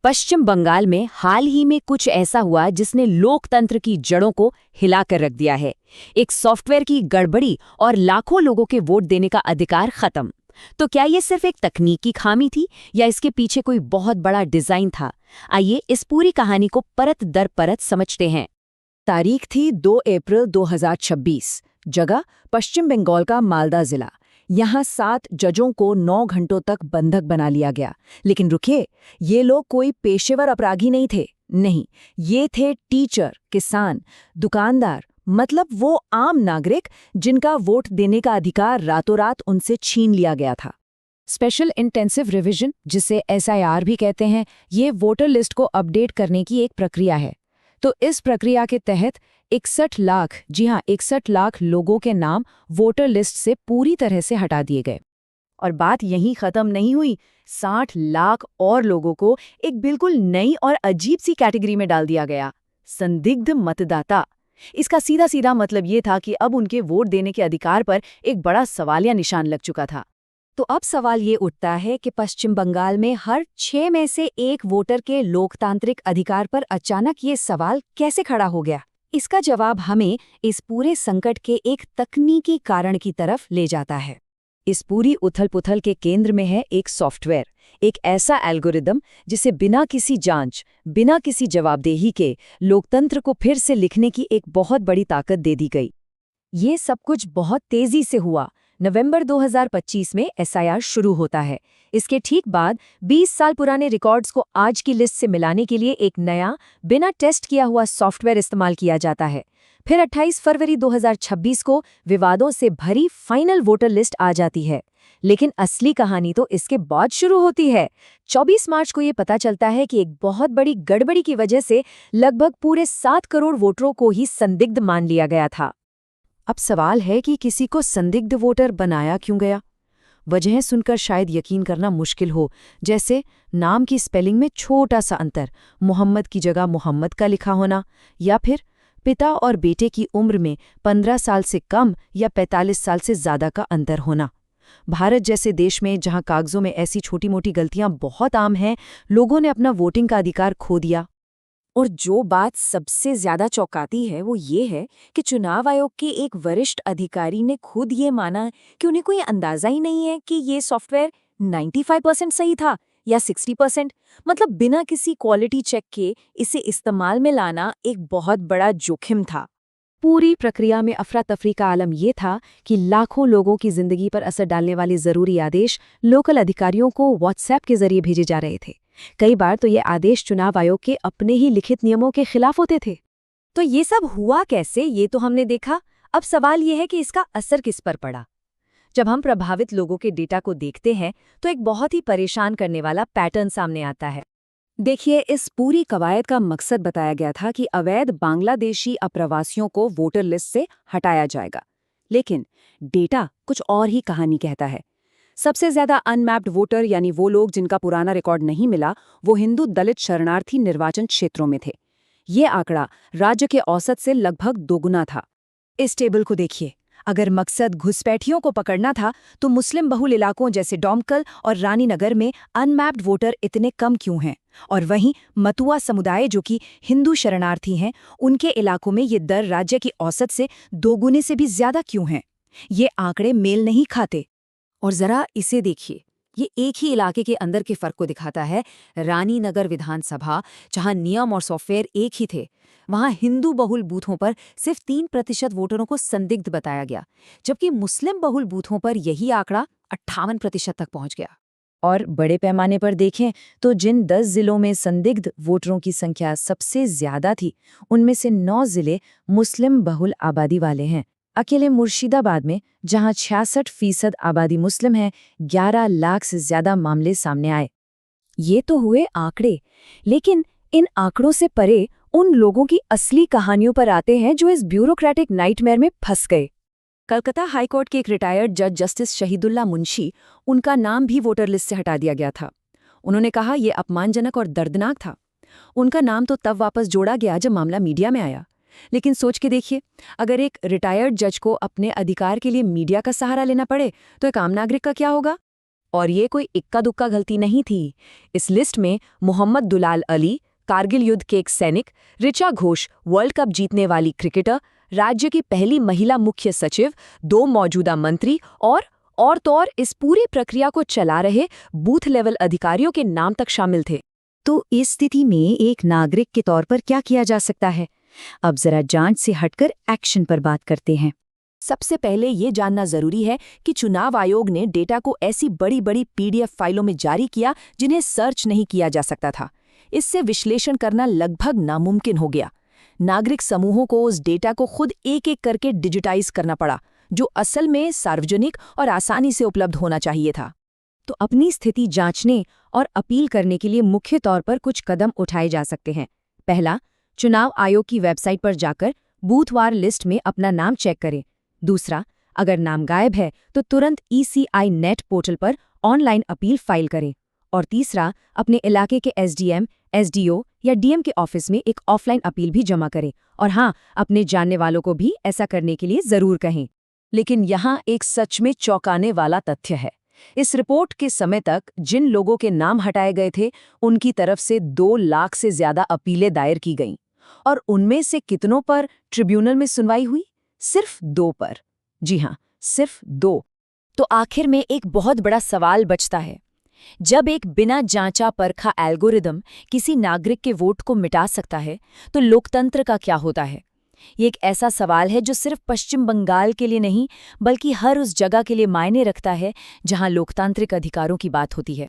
पश्चिम बंगाल में हाल ही में कुछ ऐसा हुआ जिसने लोकतंत्र की जड़ों को हिलाकर रख दिया है। एक सॉफ्टवेयर की गड़बड़ी और लाखों लोगों के वोट देने का अधिकार खत्म। तो क्या ये सिर्फ एक तकनीकी खामी थी या इसके पीछे कोई बहुत बड़ा डिजाइन था? आइए इस पूरी कहानी को परत दर परत समझते हैं। तारीख थी 2 अप्रैल 2026। जगह पश्चिम बंगाल का मालदा जिला। यहाँ 7 जजों को 9 घंटों तक बंधक बना लिया गया। लेकिन रुकिए, ये लोग कोई पेशेवर अपराधी नहीं थे। नहीं, ये थे टीचर, किसान, दुकानदार, मतलब वो आम नागरिक जिनका वोट देने का अधिकार रातों रात उनसे छीन लिया गया था। स्पेशल इंटेंसिव रिवीजन, जिसे SIR भी कहते हैं, ये वोटर लिस्ट को अपडेट करने की एक प्रक्रिया है। तो इस प्रक्रिया के तहत 61 लाख, जी हाँ 61 लाख लोगों के नाम वोटर लिस्ट से पूरी तरह से हटा दिए गए। और बात यहीं खत्म नहीं हुई। 60 लाख और लोगों को एक बिल्कुल नई और अजीब सी कैटेगरी में डाल दिया गया, संदिग्ध मतदाता। इसका सीधा सीधा मतलब ये था कि अब उनके वोट देने के अधिकार पर एक बड़ा सवालिया निशान लग चुका था। तो अब सवाल ये उठता है कि पश्चिम बंगाल में हर 6 में से 1 वोटर के लोकतांत्रिक अधिकार पर अचानक ये सवाल कैसे खड़ा हो गया? इसका जवाब हमें इस पूरे संकट के एक तकनीकी कारण की तरफ ले जाता है। इस पूरी उथल-पुथल के केंद्र में है एक सॉफ्टवेयर, एक ऐसा एल्गोरिदम जिसे बिना किसी जांच, बिना किसी जवाबदेही के लोकतंत्र को फिर से लिखने की एक बहुत बड़ी ताकत दे दी गई। ये सब कुछ बहुत तेजी से हुआ। नवंबर 2025 में SIR शुरू होता है। इसके ठीक बाद 20 साल पुराने रिकॉर्ड्स को आज की लिस्ट से मिलाने के लिए एक नया, बिना टेस्ट किया हुआ सॉफ्टवेयर इस्तेमाल किया जाता है। फिर 28 फरवरी 2026 को विवादों से भरी फाइनल वोटर लिस्ट आ जाती है। लेकिन असली कहानी तो इसके बाद शुरू होती है। 24 मार्च को ये पता चलता है कि एक बहुत बड़ी गड़बड़ी की वजह से लगभग पूरे 7 करोड़ वोटरों को ही संदिग्ध मान लिया गया था। अब सवाल है कि किसी को संदिग्ध वोटर बनाया क्यों गया? वजहें सुनकर शायद यकीन करना मुश्किल हो, जैसे नाम की स्पेलिंग में छोटा सा अंतर, मोहम्मद की जगह मोहम्मद का लिखा होना, या फिर पिता और बेटे की उम्र में 15 साल से कम या 45 साल से ज़्यादा का अंतर होना। भारत जैसे देश में जहां कागजों में ऐसी छोटी मोटी गलतियां बहुत आम हैं, लोगों ने अपना वोटिंग का अधिकार खो दिया। और जो बात सबसे ज्यादा चौंकाती है वो ये है कि चुनाव आयोग के एक वरिष्ठ अधिकारी ने खुद ये माना कि उन्हें कोई अंदाजा ही नहीं है कि ये सॉफ्टवेयर 95% सही था या 60%। मतलब बिना किसी क्वालिटी चेक के इसे इस्तेमाल में लाना एक बहुत बड़ा जोखिम था। पूरी प्रक्रिया में अफरा तफरी का आलम यह था कि लाखों लोगों की जिंदगी पर असर डालने वाले जरूरी आदेश लोकल अधिकारियों को व्हाट्सएप के जरिए भेजे जा रहे थे। कई बार तो ये आदेश चुनाव आयोग के अपने ही लिखित नियमों के खिलाफ होते थे। तो ये सब हुआ कैसे, ये तो हमने देखा। अब सवाल ये है कि इसका असर किस पर पड़ा। जब हम प्रभावित लोगों के डेटा को देखते हैं तो एक बहुत ही परेशान करने वाला पैटर्न सामने आता है। देखिए, इस पूरी कवायद का मकसद बताया गया था कि अवैध बांग्लादेशी अप्रवासियों को वोटर लिस्ट से हटाया जाएगा। लेकिन डेटा कुछ और ही कहानी कहता है। सबसे ज्यादा अनमैप्ड वोटर, यानी वो लोग जिनका पुराना रिकॉर्ड नहीं मिला, वो हिंदू दलित शरणार्थी निर्वाचन क्षेत्रों में थे। ये आंकड़ा राज्य के औसत से लगभग दोगुना था। इस टेबल को देखिए। अगर मकसद घुसपैठियों को पकड़ना था तो मुस्लिम बहुल इलाकों जैसे डोमकल और रानीनगर में अनमैप्ड वोटर इतने कम क्यों हैं? और वहीं मतुआ समुदाय, जो कि हिंदू शरणार्थी हैं, उनके इलाकों में ये दर राज्य की औसत से दोगुने से भी ज्यादा क्यों हैं? ये आंकड़े मेल नहीं खाते। और जरा इसे देखिए, ये एक ही इलाके के अंदर के फर्क को दिखाता है। रानीनगर विधानसभा, जहां नियम और सॉफ्टवेयर एक ही थे, वहां हिंदू बहुल बूथों पर सिर्फ 3% वोटरों को संदिग्ध बताया गया, जबकि मुस्लिम बहुल बूथों पर यही आंकड़ा 58% तक पहुंच गया। और बड़े पैमाने पर देखें तो जिन 10 जिलों में संदिग्ध वोटरों की संख्या सबसे ज्यादा थी, उनमें से 9 जिले मुस्लिम बहुल आबादी वाले हैं। अकेले मुर्शिदाबाद में, जहां 66% आबादी मुस्लिम है, 11 लाख से ज्यादा मामले सामने आए। ये तो हुए आंकड़े, लेकिन इन आंकड़ों से परे उन लोगों की असली कहानियों पर आते हैं जो इस ब्यूरोक्रेटिक नाइटमेयर में फंस गए। कलकत्ता हाईकोर्ट के एक रिटायर्ड जज जस्टिस शहीदुल्ला मुंशी, उनका नाम भी वोटर लिस्ट से हटा दिया गया था। उन्होंने कहा यह अपमानजनक और दर्दनाक था। उनका नाम तो तब वापस जोड़ा गया जब मामला मीडिया में आया। लेकिन सोच के देखिए, अगर एक रिटायर्ड जज को अपने अधिकार के लिए मीडिया का सहारा लेना पड़े तो एक आम नागरिक का क्या होगा? और ये कोई इक्का दुक्का गलती नहीं थी। इस लिस्ट में मोहम्मद दुलाल अली, कारगिल युद्ध के एक सैनिक, ऋचा घोष, वर्ल्ड कप जीतने वाली क्रिकेटर, राज्य की पहली महिला मुख्य सचिव, 2 मौजूदा मंत्री और तो और इस पूरी प्रक्रिया को चला रहे बूथ लेवल अधिकारियों के नाम तक शामिल थे। तो इस स्थिति में एक नागरिक के तौर पर क्या किया जा सकता है? अब जरा जांच से हटकर एक्शन पर बात करते हैं। सबसे पहले ये जानना जरूरी है कि चुनाव आयोग ने डेटा को ऐसी बड़ी बड़ी PDF फाइलों में जारी किया जिन्हें सर्च नहीं किया जा सकता था। इससे विश्लेषण करना लगभग नामुमकिन हो गया। नागरिक समूहों को उस डेटा को खुद एक एक करके डिजिटाइज करना पड़ा, जो असल में सार्वजनिक और आसानी से उपलब्ध होना चाहिए था। तो अपनी स्थिति जांचने और अपील करने के लिए मुख्य तौर पर कुछ कदम उठाए जा सकते हैं। पहला, चुनाव आयोग की वेबसाइट पर जाकर बूथवार लिस्ट में अपना नाम चेक करें। दूसरा, अगर नाम गायब है तो तुरंत ECI नेट पोर्टल पर ऑनलाइन अपील फाइल करें। और तीसरा, अपने इलाके के SDM, SDO या DM के ऑफिस में एक ऑफलाइन अपील भी जमा करें। और हाँ, अपने जानने वालों को भी ऐसा करने के लिए जरूर कहें। लेकिन यहाँ एक सच में चौंकाने वाला तथ्य है। इस रिपोर्ट के समय तक जिन लोगों के नाम हटाए गए थे, उनकी तरफ से 2 लाख से ज्यादा अपीलें दायर की गईं। और उनमें से कितनों पर ट्रिब्यूनल में सुनवाई हुई? सिर्फ 2 पर। जी हाँ, सिर्फ 2। तो आखिर में एक बहुत बड़ा सवाल बचता है। जब एक बिना जांचा परखा एल्गोरिदम किसी नागरिक के वोट को मिटा सकता है, तो लोकतंत्र का क्या होता है? ये एक ऐसा सवाल है जो सिर्फ पश्चिम बंगाल के लिए नहीं, बल्कि हर उस जगह के लिए मायने रखता है जहां लोकतांत्रिक अधिकारों की बात होती है।